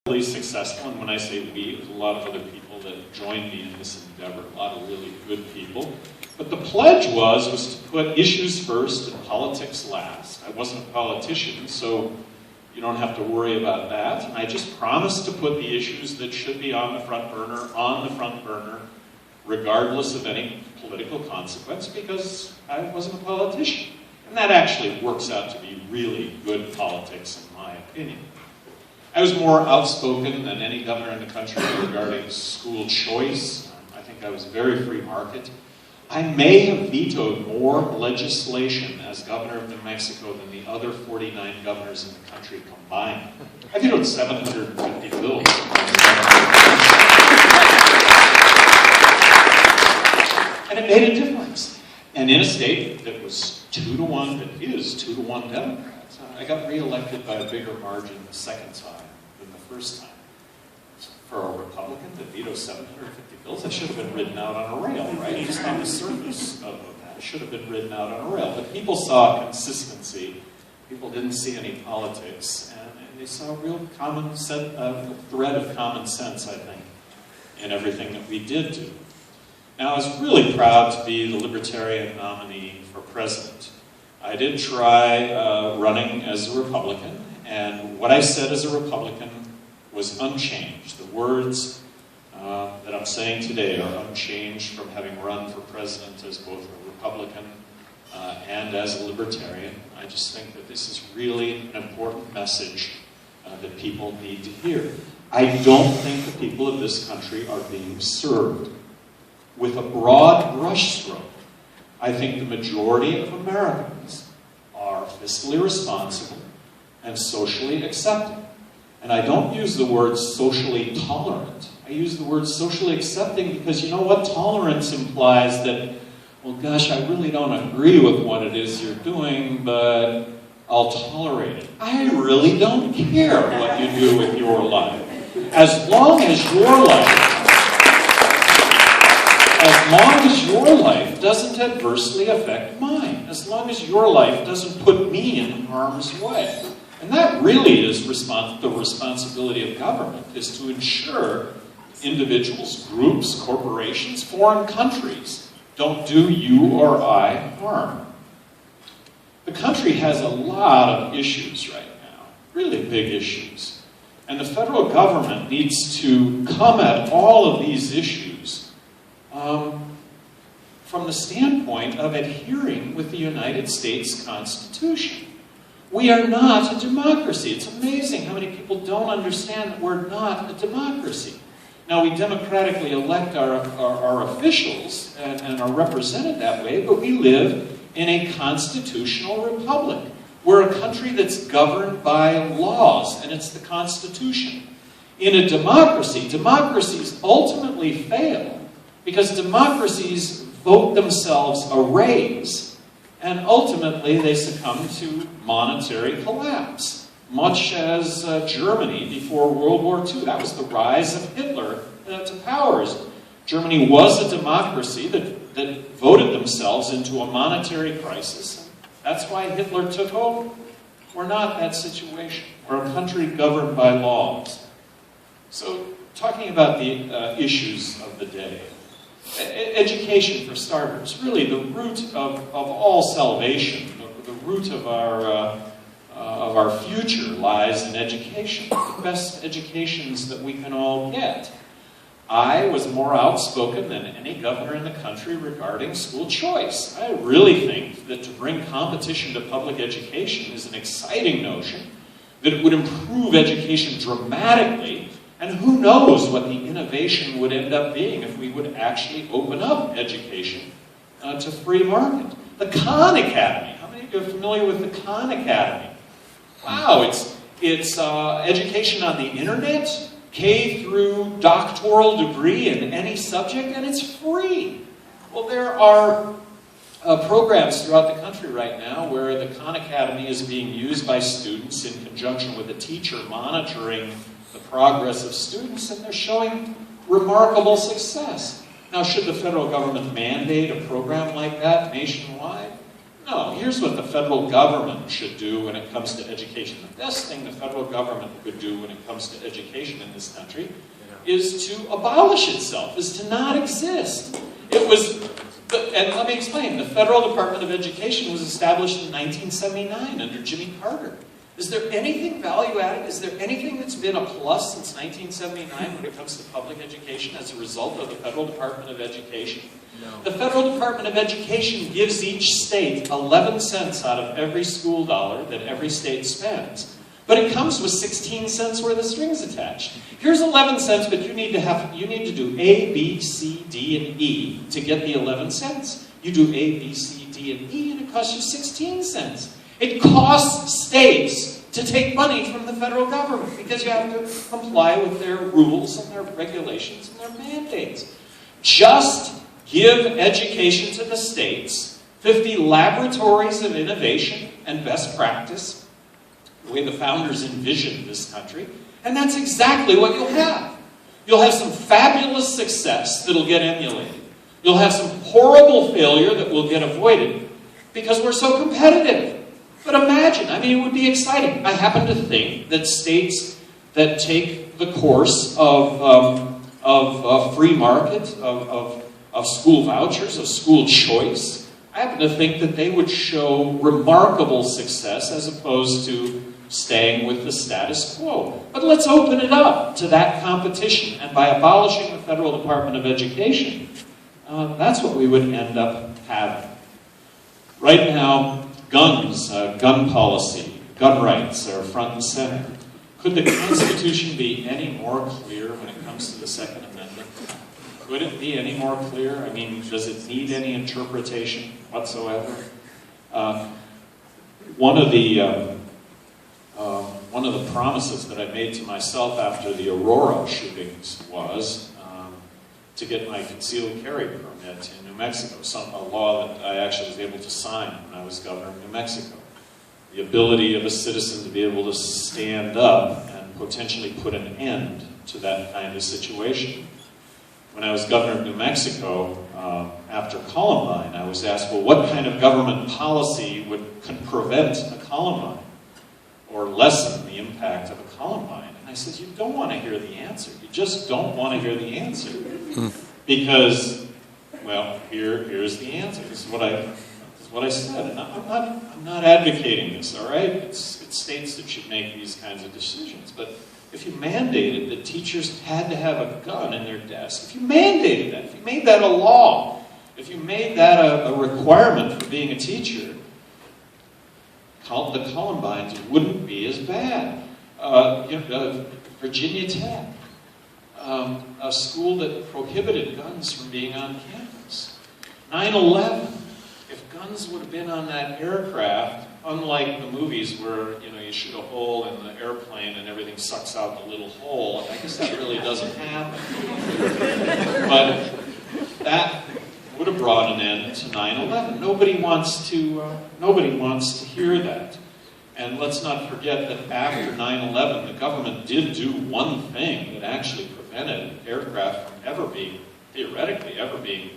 Really successful, and when I say we, there's a lot of other people that joined me in this endeavor, a lot of really good people. But the pledge was to put issues first and politics last. I wasn't a politician, so you don't have to worry about that. And I just promised to put the issues that should be on the front burner, regardless of any political consequence, because I wasn't a politician. And that actually works out to be really good politics, in my opinion. I was more outspoken than any governor in the country regarding school choice. I think I was very free market. I may have vetoed more legislation as governor of New Mexico than the other 49 governors in the country combined. I vetoed 750 bills. And it made a difference. And in a state that was 2-1, that is 2-1 Democrats, I got reelected by a bigger margin the second time than the first time. For a Republican to veto 750 bills, that should have been ridden out on a rail, right? Just on the surface of that, it should have been ridden out on a rail. But people saw consistency. People didn't see any politics, and they saw a real thread of common sense, I think, in everything that we did do. Now, I was really proud to be the Libertarian nominee for president. I did try running as a Republican, and what I said as a Republican was unchanged. The words that I'm saying today are unchanged from having run for president as both a Republican and as a Libertarian. I just think that this is really an important message that people need to hear. I don't think the people of this country are being served. With a broad brushstroke, I think the majority of Americans are fiscally responsible and socially accepting. And I don't use the word socially tolerant. I use the word socially accepting because you know what? Tolerance implies that, well, gosh, I really don't agree with what it is you're doing, but I'll tolerate it. I really don't care what you do with your life. As long as your life doesn't adversely affect mine, as long as your life doesn't put me in harm's way. And that really is the responsibility of government, is to ensure individuals, groups, corporations, foreign countries don't do you or I harm. The country has a lot of issues right now, really big issues. And the federal government needs to come at all of these issues from the standpoint of adhering with the United States Constitution. We are not a democracy. It's amazing how many people don't understand that we're not a democracy. Now, we democratically elect our officials and are represented that way, but we live in a constitutional republic. We're a country that's governed by laws, and it's the Constitution. In a democracy, democracies ultimately fail because democracies vote themselves a raise, and ultimately they succumb to monetary collapse, much as Germany before World War II. That was the rise of Hitler to power. Germany was a democracy that voted themselves into a monetary crisis. That's why Hitler took over. We're not that situation. We're a country governed by laws. So, talking about the issues of the day. Education, for starters. Really, the root of all salvation, the root of our future lies in education. The best educations that we can all get. I was more outspoken than any governor in the country regarding school choice. I really think that to bring competition to public education is an exciting notion, that it would improve education dramatically, and who knows what the innovation would end up being if we would actually open up education to free market. The Khan Academy. How many of you are familiar with the Khan Academy? Wow, it's education on the internet, K through doctoral degree in any subject, and it's free. Well, there are programs throughout the country right now where the Khan Academy is being used by students in conjunction with a teacher monitoring the progress of students, and they're showing remarkable success. Now, should the federal government mandate a program like that nationwide? No, here's what the federal government should do when it comes to education. The best thing the federal government could do when it comes to education in this country is to abolish itself, is to not exist. It was, and let me explain, the Federal Department of Education was established in 1979 under Jimmy Carter. Is there anything value-added? Is there anything that's been a plus since 1979 when it comes to public education as a result of the Federal Department of Education? No. The Federal Department of Education gives each state 11 cents out of every school dollar that every state spends. But it comes with 16 cents worth of strings attached. Here's 11 cents, but you need to do A, B, C, D, and E to get the 11 cents. You do A, B, C, D, and E, and it costs you 16 cents. It costs states to take money from the federal government because you have to comply with their rules and their regulations and their mandates. Just give education to the states, 50 laboratories of innovation and best practice, the way the founders envisioned this country, and that's exactly what you'll have. You'll have some fabulous success that'll get emulated. You'll have some horrible failure that will get avoided because we're so competitive. But imagine, I mean, it would be exciting. I happen to think that states that take the course of free market, of school vouchers, of school choice, I happen to think that they would show remarkable success as opposed to staying with the status quo. But let's open it up to that competition. And by abolishing the Federal Department of Education, that's what we would end up having. Right now, guns, gun policy, gun rights are front and center. Could the Constitution be any more clear when it comes to the Second Amendment? Could it be any more clear? I mean, does it need any interpretation whatsoever? One of the promises that I made to myself after the Aurora shootings was to get my concealed carry permit in New Mexico, a law that I actually was able to sign when I was governor of New Mexico. The ability of a citizen to be able to stand up and potentially put an end to that kind of situation. When I was governor of New Mexico, after Columbine, I was asked, well, what kind of government policy could prevent a Columbine or lessen the impact of a Columbine? And I said, you don't want to hear the answer. You just don't want to hear the answer. Because, well, here's the answer. This is what I said. And I'm not advocating this, all right? It's states that should make these kinds of decisions. But if you mandated that teachers had to have a gun in their desk, if you mandated that, if you made that a law, if you made that a requirement for being a teacher, the Columbines wouldn't be as bad. Virginia Tech, a school that prohibited guns from being on campus. 9/11, if guns would have been on that aircraft, unlike the movies where you shoot a hole in the airplane and everything sucks out the little hole, I guess that really doesn't happen. But that would have brought an end to 9/11. Nobody wants to hear that. And let's not forget that after 9/11, the government did do one thing that actually prevented aircraft from theoretically ever being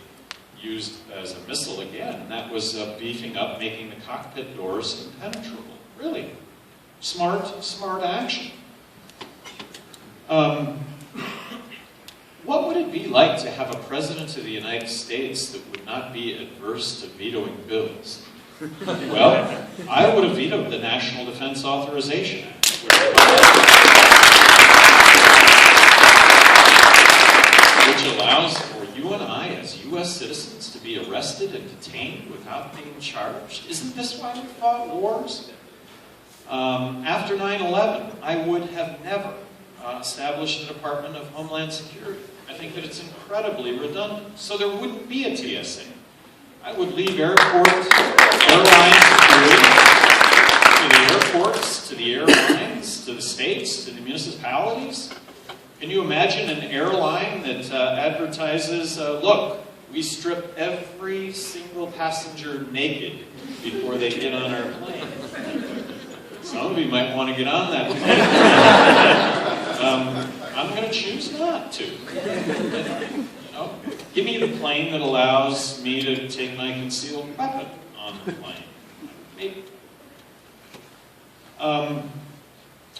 used as a missile again, and that was beefing up, making the cockpit doors impenetrable. Really smart action. What would it be like to have a president of the United States that would not be adverse to vetoing bills? Well, I would have vetoed the National Defense Authorization Act, which allows for you and I as U.S. citizens to be arrested and detained without being charged. Isn't this why we fought wars? After 9/11, I would have never established the Department of Homeland Security. I think that it's incredibly redundant. So there wouldn't be a TSA. I would leave airline security to the airports, to the airlines, to the states, to the municipalities. Can you imagine an airline that advertises, look, we strip every single passenger naked before they get on our plane? Some of you might want to get on that plane. I'm going to choose not to. Give me the plane that allows me to take my concealed weapon on the plane.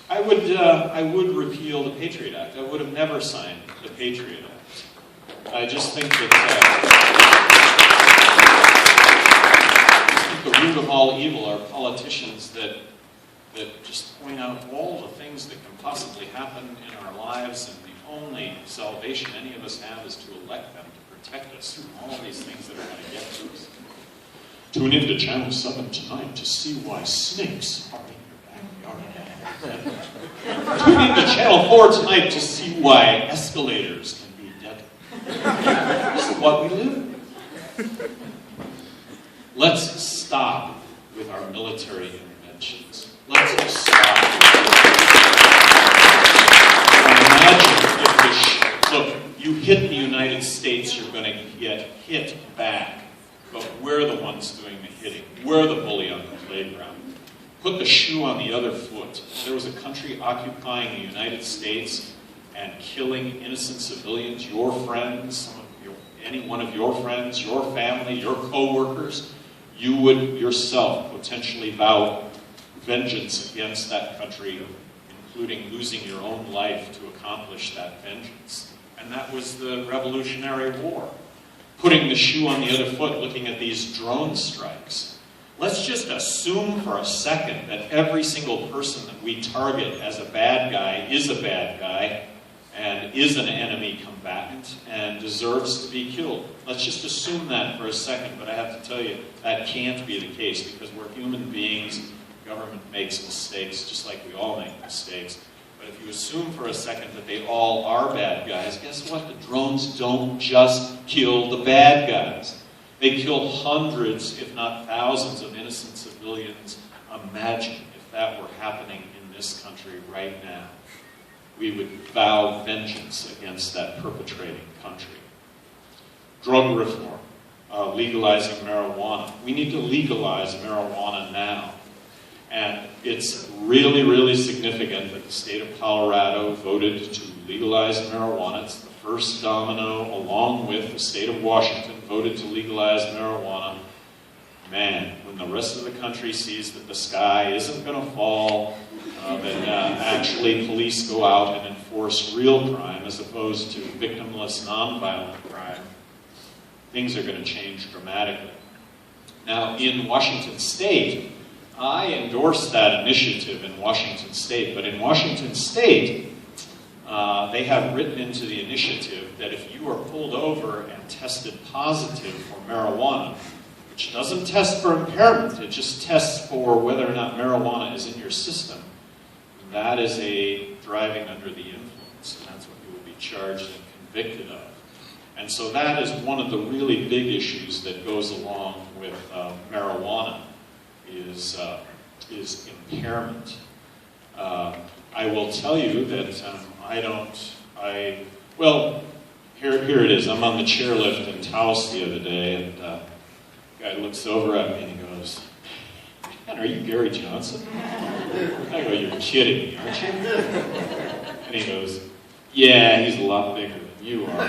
I would repeal the Patriot Act. I would have never signed the Patriot Act. I just think that the root of all evil are politicians that just point out all the things that can possibly happen in our lives, and the only salvation any of us have is to elect them to protect us from all these things that are going to get to us. Tune in to Channel 7 tonight to see why snakes are in your backyard. Tune in to Channel 4 tonight to see why escalators can be deadly. This is what we live in. Let's stop with our military interventions. Let's stop. Imagine if look, you hit the United States, you're going to get hit back. But we're the ones doing the hitting. We're the bully on the playground. Put the shoe on the other foot. There was a country occupying the United States and killing innocent civilians, your friends, any one of your friends, your family, your co-workers. You would yourself potentially vow vengeance against that country, including losing your own life to accomplish that vengeance. And that was the Revolutionary War. Putting the shoe on the other foot, looking at these drone strikes. Let's just assume for a second that every single person that we target as a bad guy is a bad guy and is an enemy combatant and deserves to be killed. Let's just assume that for a second, but I have to tell you, that can't be the case because we're human beings. Government makes mistakes just like we all make mistakes. But if you assume for a second that they all are bad guys, guess what? The drones don't just kill the bad guys. They kill hundreds, if not thousands, of innocent civilians. Imagine if that were happening in this country right now. We would vow vengeance against that perpetrating country. Drug reform, legalizing marijuana. We need to legalize marijuana now. And it's really, really significant that the state of Colorado voted to legalize marijuana. It's the first domino, along with the state of Washington, voted to legalize marijuana. Man, when the rest of the country sees that the sky isn't going to fall, that actually police go out and enforce real crime as opposed to victimless, nonviolent crime, things are going to change dramatically. Now, in Washington State, I endorsed that initiative in Washington State, but in Washington State, they have written into the initiative that if you are pulled over and tested positive for marijuana, which doesn't test for impairment, it just tests for whether or not marijuana is in your system, that is a driving under the influence, and that's what you will be charged and convicted of. And so that is one of the really big issues that goes along with marijuana. Is impairment. I will tell you that here it is. I'm on the chairlift in Taos the other day, and a guy looks over at me and he goes, "Man, are you Gary Johnson?" I go, "You're kidding me, aren't you?" And he goes, "Yeah, he's a lot bigger than you are."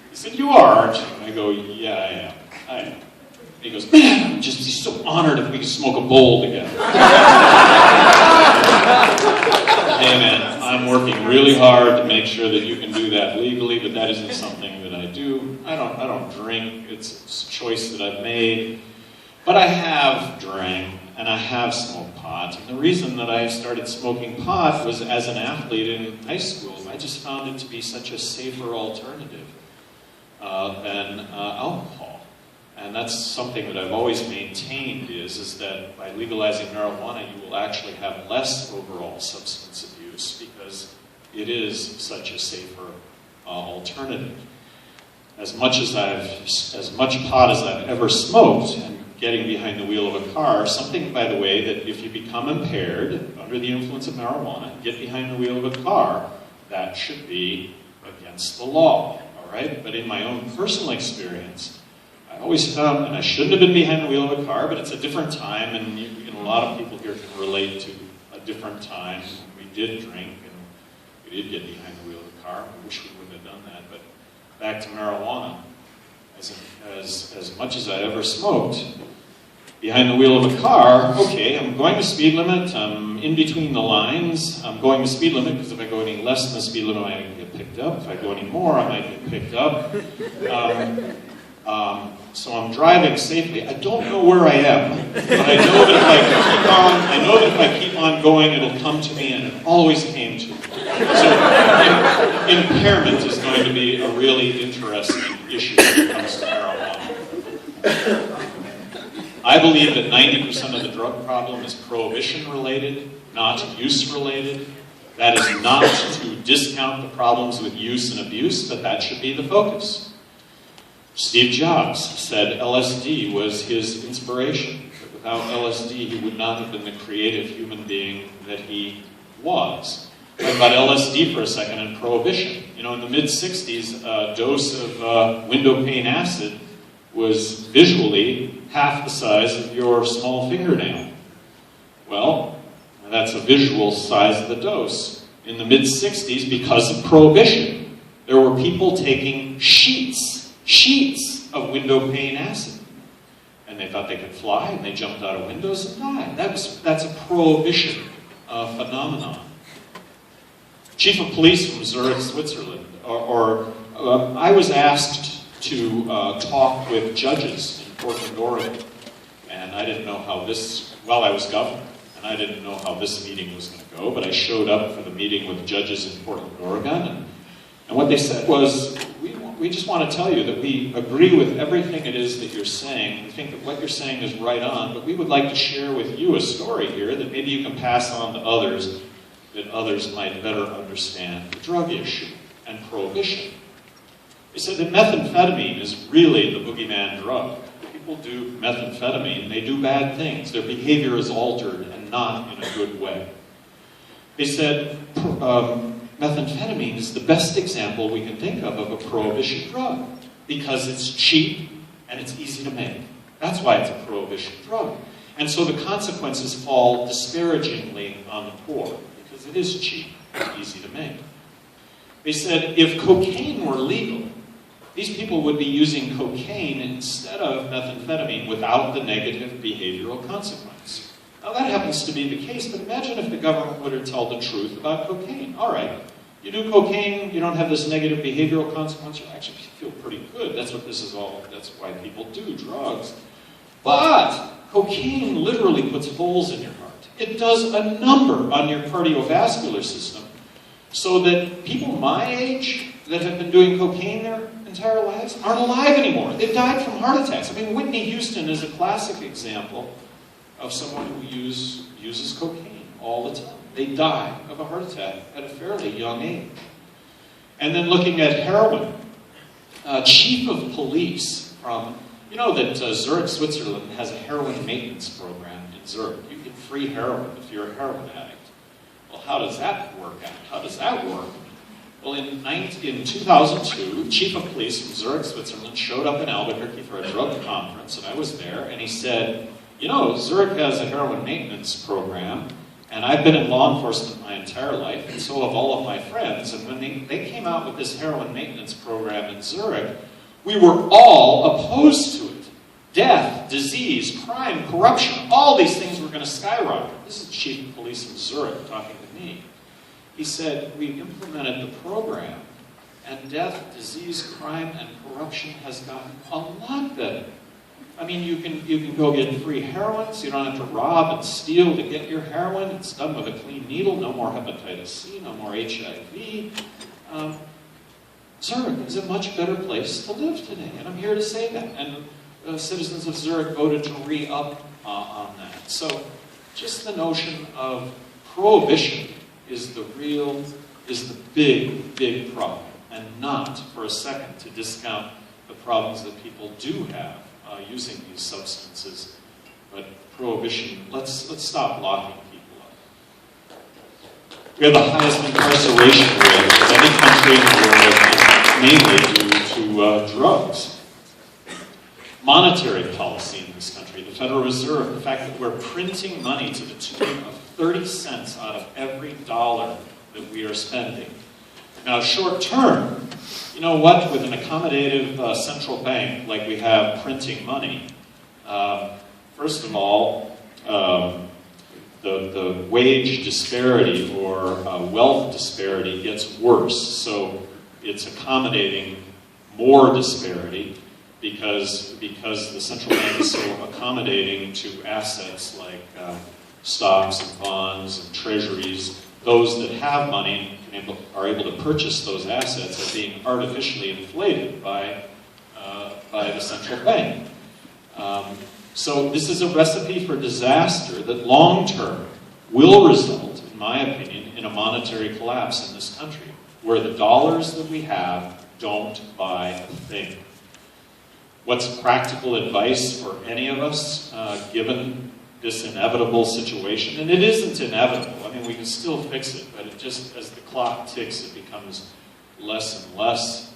He said, "You are, aren't you?" I go, "Yeah, I am." He goes, "Man, I'm just so honored if we could smoke a bowl together." Hey man, I'm working really hard to make sure that you can do that legally, but that isn't something that I do. I don't drink. It's a choice that I've made. But I have drank and I have smoked pot. And the reason that I started smoking pot was as an athlete in high school. I just found it to be such a safer alternative than alcohol. And that's something that I've always maintained is that by legalizing marijuana, you will actually have less overall substance abuse because it is such a safer alternative. As much pot as I've ever smoked and getting behind the wheel of a car, something, by the way, that if you become impaired under the influence of marijuana, get behind the wheel of a car, that should be against the law, all right? But in my own personal experience, I always found, and I shouldn't have been behind the wheel of a car, but it's a different time, and a lot of people here can relate to a different time. We did drink, and we did get behind the wheel of a car. I wish we wouldn't have done that, but back to marijuana. as much as I ever smoked, behind the wheel of a car, okay, I'm going the speed limit, I'm in between the lines, I'm going the speed limit because if I go any less than the speed limit, I might get picked up. If I go any more, I might get picked up. So I'm driving safely. I don't know where I am, but I know that if I keep on going, it'll come to me, and it always came to me. So impairment is going to be a really interesting issue when it comes to marijuana. I believe that 90% of the drug problem is prohibition-related, not use-related. That is not to discount the problems with use and abuse, but that should be the focus. Steve Jobs said LSD was his inspiration. That without LSD, he would not have been the creative human being that he was. Talk about LSD for a second and prohibition. You know, in the mid-60s, a dose of window pane acid was visually half the size of your small fingernail. Well, that's a visual size of the dose. In the mid-60s, because of prohibition, there were people taking sheets of window pane acid. And they thought they could fly, and they jumped out of windows and died. That's a prohibition phenomenon. Chief of police from Zurich, Switzerland, I was asked to talk with judges in Portland, Oregon, and I didn't know how this, well, I was governor, and I didn't know how this meeting was going to go, but I showed up for the meeting with judges in Portland, Oregon, and what they said was, we just want to tell you that we agree with everything it is that you're saying. We think that what you're saying is right on, but we would like to share with you a story here that maybe you can pass on to others, that others might better understand the drug issue and prohibition. They said that methamphetamine is really the boogeyman drug. People do methamphetamine, they do bad things. Their behavior is altered and not in a good way. They said methamphetamine is the best example we can think of a prohibition drug because it's cheap and it's easy to make. That's why it's a prohibition drug. And so the consequences fall disparagingly on the poor because it is cheap and easy to make. They said if cocaine were legal, these people would be using cocaine instead of methamphetamine without the negative behavioral consequence. Now that happens to be the case, but imagine if the government were to tell the truth about cocaine. All right, you do cocaine, you don't have this negative behavioral consequence, you actually feel pretty good. That's what this is all, that's why people do drugs. But cocaine literally puts holes in your heart. It does a number on your cardiovascular system so that people my age that have been doing cocaine their entire lives aren't alive anymore. They've died from heart attacks. I mean, Whitney Houston is a classic example of someone who uses cocaine all the time. They die of a heart attack at a fairly young age. And then looking at heroin, chief of police from, you know that Zurich, Switzerland has a heroin maintenance program in Zurich. You get free heroin if you're a heroin addict. Well, how does that work out? How does that work? Well, in 2002, chief of police from Zurich, Switzerland showed up in Albuquerque for a drug conference, and I was there, and he said, you know, Zurich has a heroin maintenance program, and I've been in law enforcement my entire life, and so have all of my friends, and when they came out with this heroin maintenance program in Zurich, we were all opposed to it. Death, disease, crime, corruption, all these things were going to skyrocket. This is chief of police in Zurich talking to me. He said, we implemented the program, and death, disease, crime, and corruption has gotten a lot better. I mean, you can go get free heroin, so you don't have to rob and steal to get your heroin. It's done with a clean needle, no more hepatitis C, no more HIV. Zurich is a much better place to live today, and I'm here to say that. And citizens of Zurich voted to re-up on that. So just the notion of prohibition is the big problem, and not for a second to discount the problems that people do have using these substances. But prohibition, let's stop locking people up. We have the highest incarceration rate of any country in the world, mainly due to drugs. Monetary policy in this country, the Federal Reserve, the fact that we're printing money to the tune of 30 cents out of every dollar that we are spending. Now, short term, You know what? With an accommodative central bank like we have printing money, first of all, the wage disparity or wealth disparity gets worse. So it's accommodating more disparity because the central bank is so accommodating to assets like stocks and bonds and treasuries. Those that have money are able to purchase those assets are being artificially inflated by the central bank. So this is a recipe for disaster that long-term will result, in my opinion, in a monetary collapse in this country, where the dollars that we have don't buy a thing. What's practical advice for any of us, given this inevitable situation? And it isn't inevitable. I mean, we can still fix it, but it just, as the clock ticks, it becomes less and less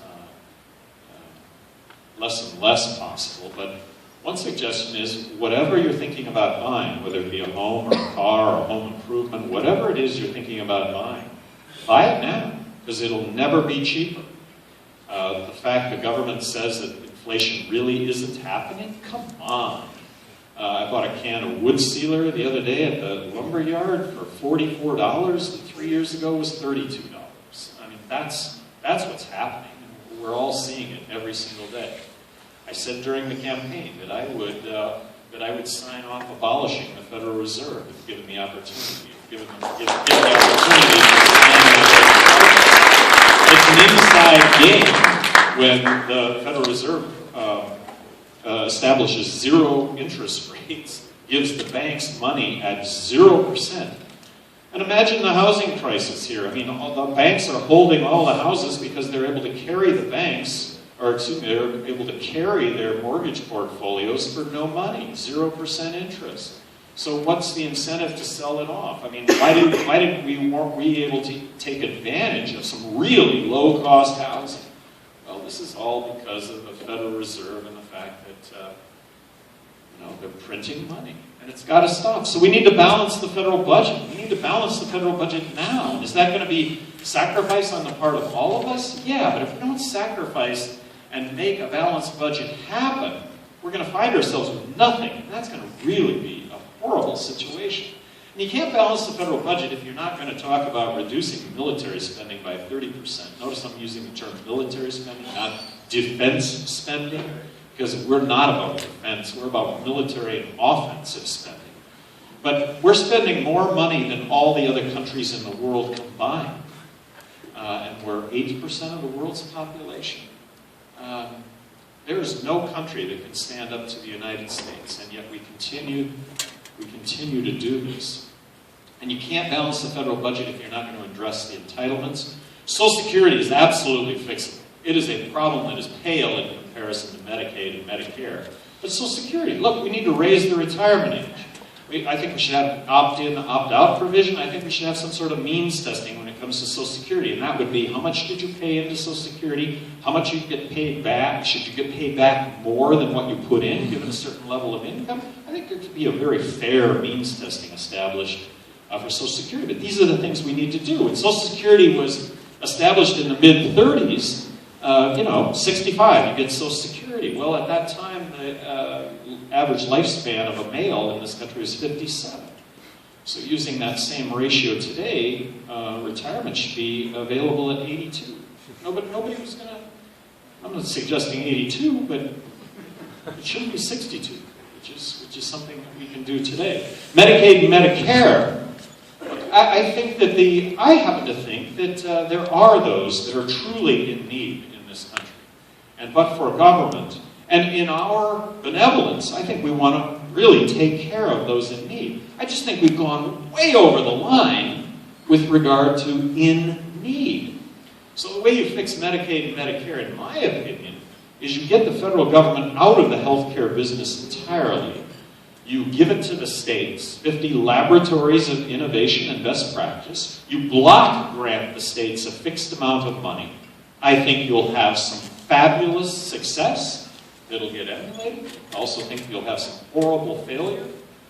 possible. But one suggestion is, whatever you're thinking about buying, whether it be a home or a car or a home improvement, whatever it is you're thinking about buying, buy it now, because it'll never be cheaper. The fact the government says that inflation really isn't happening, come on. I bought a can of wood sealer the other day at the lumber yard for $44, and 3 years ago was $32. I mean, that's what's happening. We're all seeing it every single day. I said during the campaign that I would sign off abolishing the Federal Reserve if given the opportunity. Given the opportunity. It's an inside game when the Federal Reserve establishes zero interest rates, gives the banks money at 0%. And imagine the housing crisis here. I mean, the banks are holding all the houses because they're able to carry the banks, or excuse me, they're able to carry their mortgage portfolios for no money, 0% interest. So what's the incentive to sell it off? I mean, weren't we able to take advantage of some really low-cost housing? Well, this is all because of the Federal Reserve and the fact that they're printing money, and it's got to stop. So we need to balance the federal budget. We need to balance the federal budget now. Is that going to be sacrifice on the part of all of us? Yeah, but if we don't sacrifice and make a balanced budget happen, we're going to find ourselves with nothing, and that's going to really be a horrible situation. And you can't balance the federal budget if you're not going to talk about reducing military spending by 30%. Notice I'm using the term military spending, not defense spending, because we're not about defense, we're about military and offensive spending. But we're spending more money than all the other countries in the world combined. And we're 80% of the world's population. There is no country that can stand up to the United States, and yet we continue to do this. And you can't balance the federal budget if you're not going to address the entitlements. Social Security is absolutely fixable. It is a problem that is pale in comparison to Medicaid and Medicare. But Social Security, look, we need to raise the retirement age. I think we should have an opt-in, opt-out provision. I think we should have some sort of means testing when it comes to Social Security. And that would be, how much did you pay into Social Security? How much you get paid back? Should you get paid back more than what you put in, given a certain level of income? I think there could be a very fair means testing established for Social Security. But these are the things we need to do. And Social Security was established in the mid-30s. 65, you get Social Security. Well, at that time, the average lifespan of a male in this country was 57. So using that same ratio today, retirement should be available at 82. Nobody was going to, I'm not suggesting 82, but it shouldn't be 62, which is something that we can do today. Medicaid and Medicare, I happen to think that there are those that are truly in need in this country. But for government, and in our benevolence, I think we want to really take care of those in need. I just think we've gone way over the line with regard to in need. So the way you fix Medicaid and Medicare, in my opinion, is you get the federal government out of the healthcare business entirely. You give it to the states, 50 laboratories of innovation and best practice. You block grant the states a fixed amount of money. I think you'll have some fabulous success that'll get emulated. I also think you'll have some horrible failure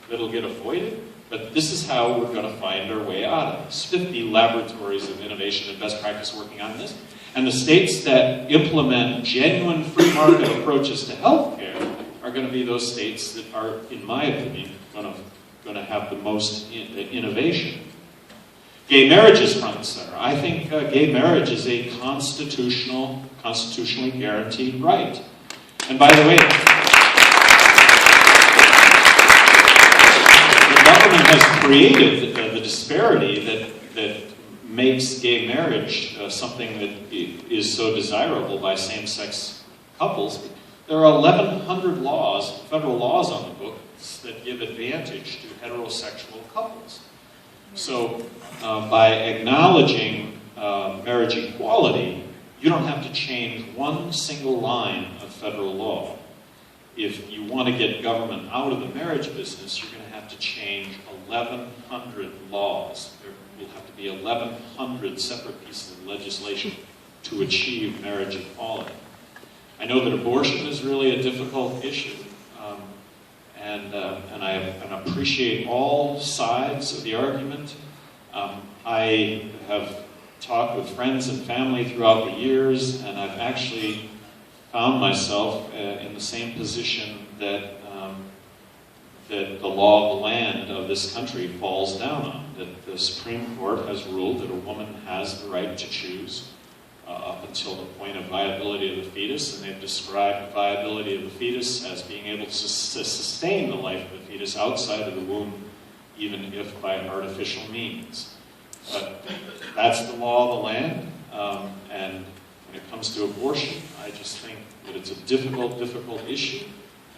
that'll get avoided. But this is how we're going to find our way out of this. 50 laboratories of innovation and best practice working on this. And the states that implement genuine free market approaches to health care are going to be those states that are, in my opinion, going to have the most innovation. Gay marriage is front and center. I think gay marriage is a constitutionally guaranteed right. And by the way, the government has created the disparity that makes gay marriage something that is so desirable by same-sex couples. There are 1,100 laws, federal laws on the books that give advantage to heterosexual couples. So by acknowledging marriage equality, you don't have to change one single line of federal law. If you want to get government out of the marriage business, you're going to have to change 1,100 laws. There will have to be 1,100 separate pieces of legislation to achieve marriage equality. I know that abortion is really a difficult issue, and I appreciate all sides of the argument. I have talked with friends and family throughout the years, and I've actually found myself in the same position that that the law of the land of this country falls down on. That the Supreme Court has ruled that a woman has the right to choose up until the point of viability of the fetus, and they've described the viability of the fetus as being able to sustain the life of the fetus outside of the womb, even if by artificial means. But that's the law of the land, and when it comes to abortion, I just think that it's a difficult issue,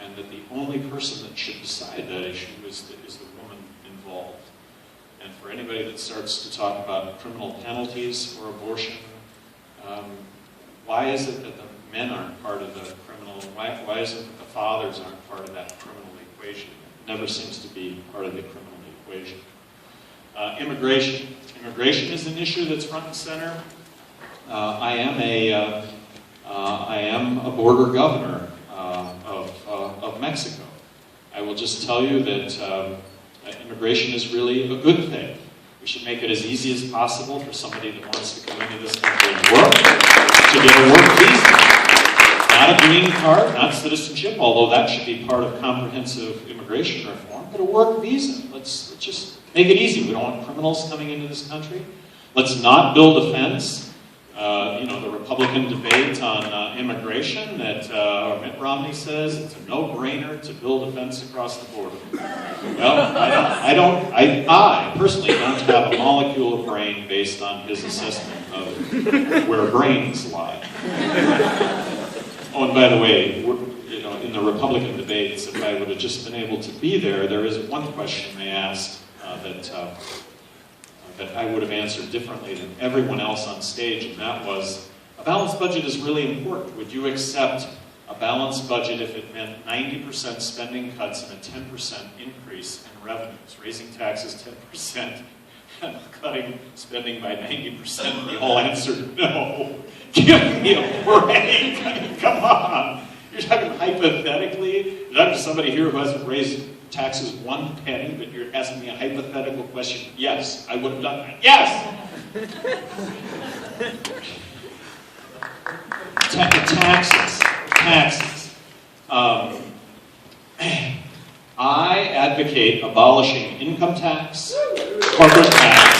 and that the only person that should decide that issue is the woman involved. And for anybody that starts to talk about criminal penalties for abortion, why is it that the men aren't part of the criminal, why is it that the fathers aren't part of that criminal equation? It never seems to be part of the criminal equation. Immigration. Immigration is an issue that's front and center. I am a border governor of Mexico. I will just tell you that immigration is really a good thing. We should make it as easy as possible for somebody that wants to come into this country and work to get a work visa. Not a green card, not citizenship, although that should be part of comprehensive immigration reform, but a work visa. Let's just make it easy. We don't want criminals coming into this country. Let's not build a fence. The Republican debate on immigration that Mitt Romney says it's a no-brainer to build a fence across the border. Well, I personally don't have a molecule of brain based on his assessment of where brains lie. Oh, and by the way, in the Republican debates, if I would have just been able to be there, there is one question they asked that I would have answered differently than everyone else on stage, and that was, a balanced budget is really important. Would you accept a balanced budget if it meant 90% spending cuts and a 10% increase in revenues, raising taxes 10% and cutting spending by 90%? We all answered no. Give me a break. I mean, come on. You're talking hypothetically. You're talking to somebody here who hasn't raised taxes one penny, but you're asking me a hypothetical question. Yes, I would have done that. Yes! Taxes. I advocate abolishing income tax, corporate tax,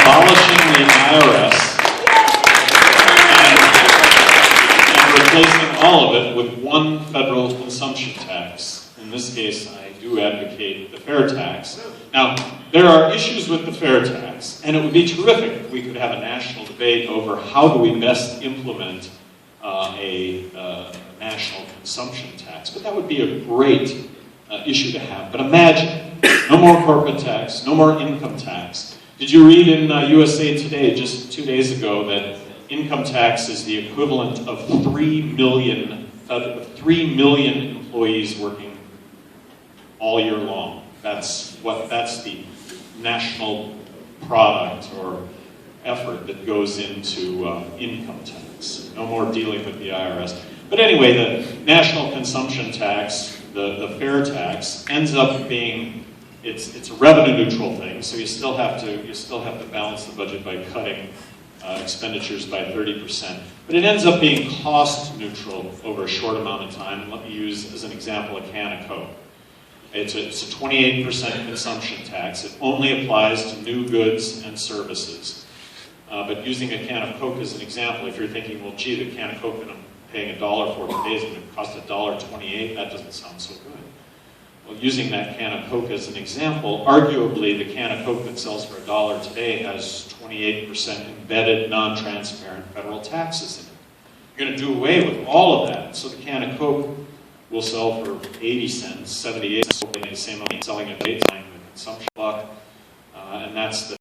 abolishing the IRS, and replacing all of it with one federal consumption tax. In this case, I do advocate the fair tax. Now, there are issues with the fair tax, and it would be terrific if we could have a national debate over how do we best implement a national consumption tax. But that would be a great issue to have. But imagine, no more corporate tax, no more income tax. Did you read in USA Today just 2 days ago that income tax is the equivalent of 3 million employees working all year long? That's the national product or effort that goes into income tax. No more dealing with the IRS. But anyway, the national consumption tax, the fair tax, ends up being it's a revenue neutral thing, so you still have to balance the budget by cutting expenditures by 30%. But it ends up being cost neutral over a short amount of time. And let me use as an example a can of Coke. It's a 28% consumption tax. It only applies to new goods and services. But using a can of Coke as an example, if you're thinking, well, gee, the can of Coke that I'm paying $1 for today is going to cost $1.28, that doesn't sound so good. Well, using that can of Coke as an example, arguably the can of Coke that sells for $1 today has 28% embedded, non-transparent federal taxes in it. You're going to do away with all of that, so the can of Coke will sell for 80 cents, 78 cents, the same amount selling at daytime, the consumption buck, and that's the